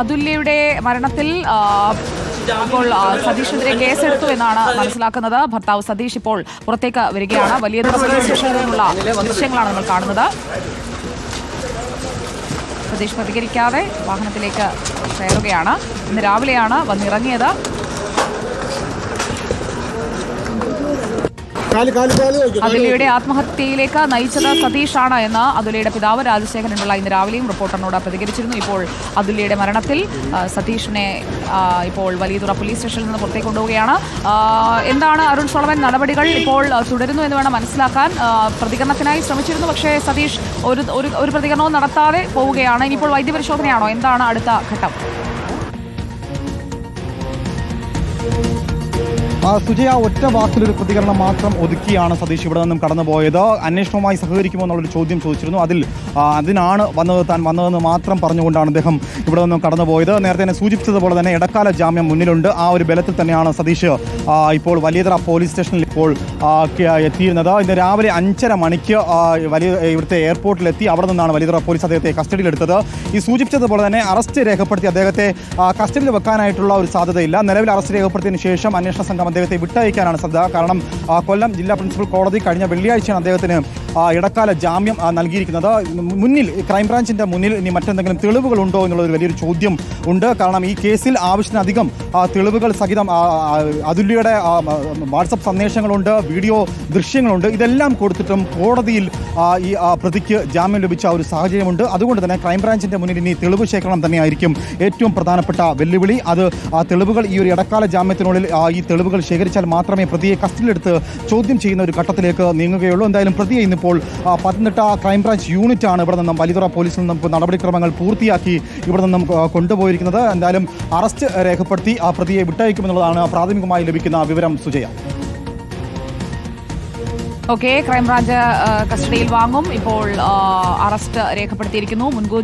അതുല്യയുടെ മരണത്തിൽ ഇപ്പോൾ സതീഷിനെതിരെ കേസെടുത്തു എന്നാണ് മനസ്സിലാക്കുന്നത്. ഭർത്താവ് സതീഷ് ഇപ്പോൾ പുറത്തേക്ക് വരികയാണ്. വലിയതുറ പോലീസ് സ്റ്റേഷനിൽ നിന്നുള്ള ദൃശ്യങ്ങളാണ് നമ്മൾ കാണുന്നത്. സതീഷ് പ്രതികരിക്കാതെ വാഹനത്തിലേക്ക് കയറുകയാണ്. ഇന്ന് രാവിലെയാണ് വന്നിറങ്ങിയത്. അതുലയുടെ ആത്മഹത്യയിലേക്ക് നയിച്ചത് സതീഷാണ് എന്ന് അതുലയുടെ പിതാവ് രാജശേഖരനുള്ള ഇന്ന് രാവിലെയും റിപ്പോർട്ടറിനോട് പ്രതികരിച്ചിരുന്നു. ഇപ്പോൾ അതുലയുടെ മരണത്തിൽ സതീഷിനെ ഇപ്പോൾ വലിയതുറ പോലീസ് സ്റ്റേഷനിൽ നിന്ന് പുറത്തേക്ക് കൊണ്ടുപോവുകയാണ്. എന്താണ് അരുൺ സോളമൻ, നടപടികൾ ഇപ്പോൾ തുടരുന്നു എന്ന് വേണം മനസ്സിലാക്കാൻ. പ്രതികരണത്തിനായി ശ്രമിച്ചിരുന്നു, പക്ഷേ സതീഷ് ഒരു പ്രതികരണവും നടത്താതെ പോവുകയാണ്. ഇനിയിപ്പോൾ വൈദ്യപരിശോധനയാണോ? എന്താണ് അടുത്ത ഘട്ടം? സുജയ, ഒറ്റ വാക്കിലൊരു പ്രതികരണം മാത്രം ഒതുക്കിയാണ് സതീഷ് ഇവിടെ നിന്നും കടന്നുപോയത്. അന്വേഷണവുമായി സഹകരിക്കുമോ എന്നുള്ളൊരു ചോദ്യം ചോദിച്ചിരുന്നു. അതിനാണ് താൻ വന്നതെന്ന് മാത്രം പറഞ്ഞുകൊണ്ടാണ് അദ്ദേഹം ഇവിടെ നിന്നും കടന്നുപോയത്. നേരത്തെ തന്നെ സൂചിപ്പിച്ചതുപോലെ തന്നെ ഇടക്കാല ജാമ്യം മുന്നിലുണ്ട്. ആ ഒരു ബലത്തിൽ തന്നെയാണ് സതീഷ് ഇപ്പോൾ വലിയതുറ പോലീസ് സ്റ്റേഷനിൽ ഇപ്പോൾ എത്തിയിരുന്നത്. ഇന്ന് രാവിലെ 5:30 മണിക്ക് ഇവിടുത്തെ എയർപോർട്ടിലെത്തി. അവിടെ നിന്നാണ് വലിയതുറ പോലീസ് അദ്ദേഹത്തെ കസ്റ്റഡിയിലെടുത്തത്. ഈ സൂചിപ്പിച്ചതുപോലെ തന്നെ അറസ്റ്റ് രേഖപ്പെടുത്തി അദ്ദേഹത്തെ കസ്റ്റഡിയിൽ വെക്കാനായിട്ടുള്ള ഒരു സാധ്യതയില്ല. നിലവിൽ അറസ്റ്റ് രേഖപ്പെടുത്തിയതിനു ശേഷം അന്വേഷണ സംഘം അദ്ദേഹത്തെ വിട്ടയക്കാനാണ് സാധ്യത. കാരണം കൊല്ലം ജില്ലാ പ്രിൻസിപ്പൽ കോടതി കഴിഞ്ഞ വെള്ളിയാഴ്ചയാണ് അദ്ദേഹത്തിന് ഇടക്കാല ജാമ്യം നൽകിയിരിക്കുന്നത്. മുന്നിൽ ക്രൈംബ്രാഞ്ചിന്റെ മുന്നിൽ ഇനി മറ്റെന്തെങ്കിലും തെളിവുകളുണ്ടോ എന്നുള്ള ഒരു വലിയൊരു ചോദ്യം ഉണ്ട്. കാരണം ഈ കേസിൽ ആവശ്യത്തിനധികം തെളിവുകൾ സഹിതം അതുല്യയുടെ വാട്സപ്പ് സന്ദേശങ്ങളുണ്ട്, വീഡിയോ ദൃശ്യങ്ങളുണ്ട്. ഇതെല്ലാം കൊടുത്തിട്ടും കോടതിയിൽ ഈ പ്രതിക്ക് ജാമ്യം ലഭിച്ച ഒരു സാഹചര്യമുണ്ട്. അതുകൊണ്ട് തന്നെ ക്രൈംബ്രാഞ്ചിന്റെ മുന്നിൽ ഇനി തെളിവ് ശേഖരണം തന്നെയായിരിക്കും ഏറ്റവും പ്രധാനപ്പെട്ട വെല്ലുവിളി. തെളിവുകൾ ഈ ഒരു ഇടക്കാല ജാമ്യത്തിനുള്ളിൽ ഈ തെളിവുകൾ ശേഖരിച്ചാൽ മാത്രമേ പ്രതിയെ കസ്റ്റഡിയിലെടുത്ത് ചോദ്യം ചെയ്യുന്ന ഒരു ഘട്ടത്തിലേക്ക് നീങ്ങുകയുള്ളൂ. എന്തായാലും പ്രതിയെ ഇന്നിപ്പോൾ പത്തനംതിട്ട ക്രൈംബ്രാഞ്ച് യൂണിറ്റാണ് ഇവിടെ നിന്നും വലിയതുറ പോലീസിൽ നിന്നും നടപടിക്രമങ്ങൾ പൂർത്തിയാക്കി ഇവിടെ നിന്നും കൊണ്ടുപോയിരിക്കുന്നത്. എന്തായാലും അറസ്റ്റ് രേഖപ്പെടുത്തി പ്രതിയെ വിട്ടയക്കുമെന്നുള്ളതാണ് പ്രാഥമികമായി ലഭിക്കുന്ന വിവരം. സുജയ, ക്രൈംബ്രാഞ്ച് കസ്റ്റഡിയിൽ വാങ്ങും. ഇപ്പോൾ അറസ്റ്റ് രേഖപ്പെടുത്തിയിരിക്കുന്നു. മുൻകൂർ